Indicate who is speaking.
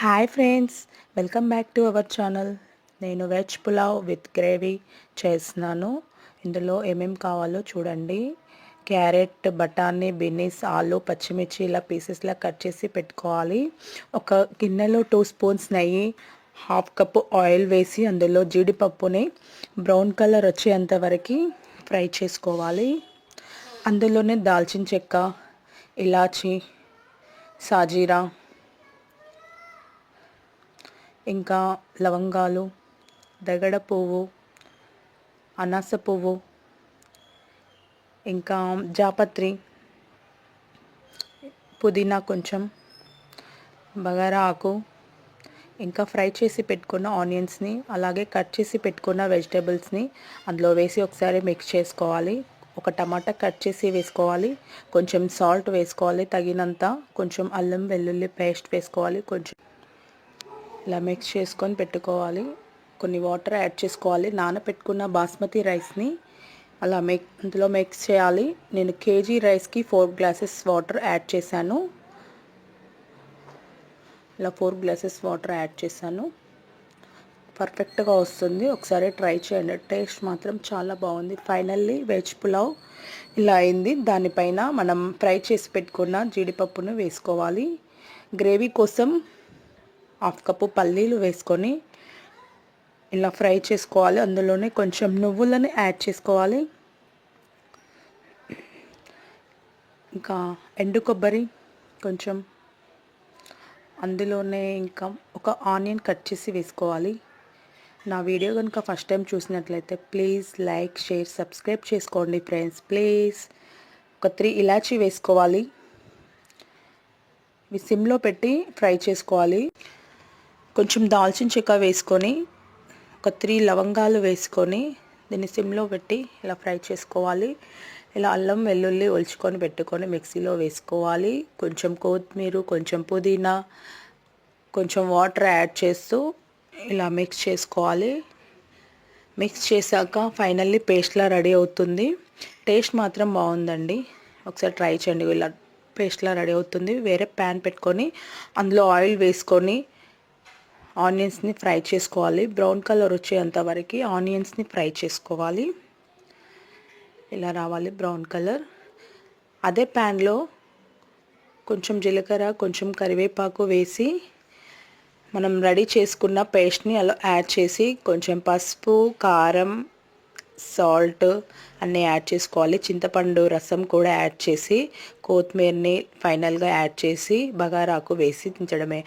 Speaker 1: Hi friends, welcome back to our channel. నేను veg pulao with gravy చేస్తున్నాను. ఇందులో ఏమేమి కావాలో చూడండి. క్యారెట్, బఠానీ, బీనీస్, ఆలు, పచ్చిమిర్చి ఇలా పీసెస్లా కట్ చేసి పెట్టుకోవాలి. ఒక గిన్నెలో 2 స్పూన్స్ నెయ్యి, హాఫ్ కప్పు ఆయిల్ వేసి అందులో జీడిపప్పుని బ్రౌన్ కలర్ వచ్చేంత వరకు ఫ్రై చేసుకోవాలి. అందులోనే దాల్చిన చెక్క, ఇలాచి, సాజీరా, ఇంకా లవంగాలు, దగడ పువ్వు, అనాస పువ్వు, ఇంకా జాపత్రి, పుదీనా కొంచెం, బగారా ఆకు, ఇంకా ఫ్రై చేసి పెట్టుకున్న ఆనియన్స్ని, అలాగే కట్ చేసి పెట్టుకున్న వెజిటేబుల్స్ని అందులో వేసి ఒకసారి మిక్స్ చేసుకోవాలి. ఒక టమాటా కట్ చేసి వేసుకోవాలి. కొంచెం సాల్ట్ వేసుకోవాలి తగినంత. కొంచెం అల్లం వెల్లుల్లి పేస్ట్ వేసుకోవాలి. కొంచెం ఇలా మిక్స్ చేసుకొని పెట్టుకోవాలి. కొన్ని వాటర్ యాడ్ చేసుకోవాలి. నానబెట్టుకున్న బాస్మతి రైస్ని అలా అందులో మిక్స్ చేయాలి. నేను కేజీ రైస్కి 4 గ్లాసెస్ వాటర్ యాడ్ చేశాను. ఇలా 4 గ్లాసెస్ వాటర్ యాడ్ చేశాను. పర్ఫెక్ట్గా వస్తుంది. ఒకసారి ట్రై చేయండి. టేస్ట్ మాత్రం చాలా బాగుంది. ఫైనల్లీ వెజ్ పులావ్ ఇలా అయింది. దానిపైన మనం ఫ్రై చేసి పెట్టుకున్న జీడిపప్పును వేసుకోవాలి. గ్రేవీ కోసం హాఫ్ కప్పు పల్లీలు వేసుకొని ఇలా ఫ్రై చేసుకోవాలి. అందులోనే కొంచెం నువ్వులను యాడ్ చేసుకోవాలి. ఇంకా ఎండు కొబ్బరి కొంచెం, అందులోనే ఇంకా ఒక ఆనియన్ కట్ చేసి వేసుకోవాలి. నా వీడియో కనుక ఫస్ట్ టైం చూసినట్లయితే ప్లీజ్ లైక్, షేర్, సబ్స్క్రైబ్ చేసుకోండి ఫ్రెండ్స్ ప్లీజ్. ఒక 3 ఇలాచీ వేసుకోవాలి. ఇవి సిమ్లో పెట్టి ఫ్రై చేసుకోవాలి. కొంచెం దాల్చిన చెక్క వేసుకొని ఒక 3 లవంగాలు వేసుకొని దీన్ని సిమ్లో పెట్టి ఇలా ఫ్రై చేసుకోవాలి. ఇలా అల్లం వెల్లుల్లి ఒలుచుకొని పెట్టుకొని మిక్సీలో వేసుకోవాలి. కొంచెం కొత్తిమీర, కొంచెం పుదీనా, కొంచెం వాటర్ యాడ్ చేస్తూ ఇలా మిక్స్ చేసుకోవాలి. మిక్స్ చేశాక ఫైనల్లీ పేస్ట్లా రెడీ అవుతుంది. టేస్ట్ మాత్రం బాగుందండి. ఒకసారి ట్రై చేయండి. ఇలా పేస్ట్లా రెడీ అవుతుంది. వేరే ప్యాన్ పెట్టుకొని అందులో ఆయిల్ వేసుకొని ఆనియన్స్ని ఫ్రై చేసుకోవాలి. బ్రౌన్ కలర్ వచ్చేంత వరకు ఆనియన్స్ని ఫ్రై చేసుకోవాలి. ఇలా రావాలి బ్రౌన్ కలర్. అదే ప్యాన్లో కొంచెం జీలకర్ర, కొంచెం కరివేపాకు వేసి మనం రెడీ చేసుకున్న పేస్ట్ని అలా యాడ్ చేసి కొంచెం పసుపు, కారం, సాల్ట్ అన్నీ యాడ్ చేసుకోవాలి. చింతపండు రసం కూడా యాడ్ చేసి కొత్తిమీరని ఫైనల్గా యాడ్ చేసి బగారాకు వేసి దించడమే.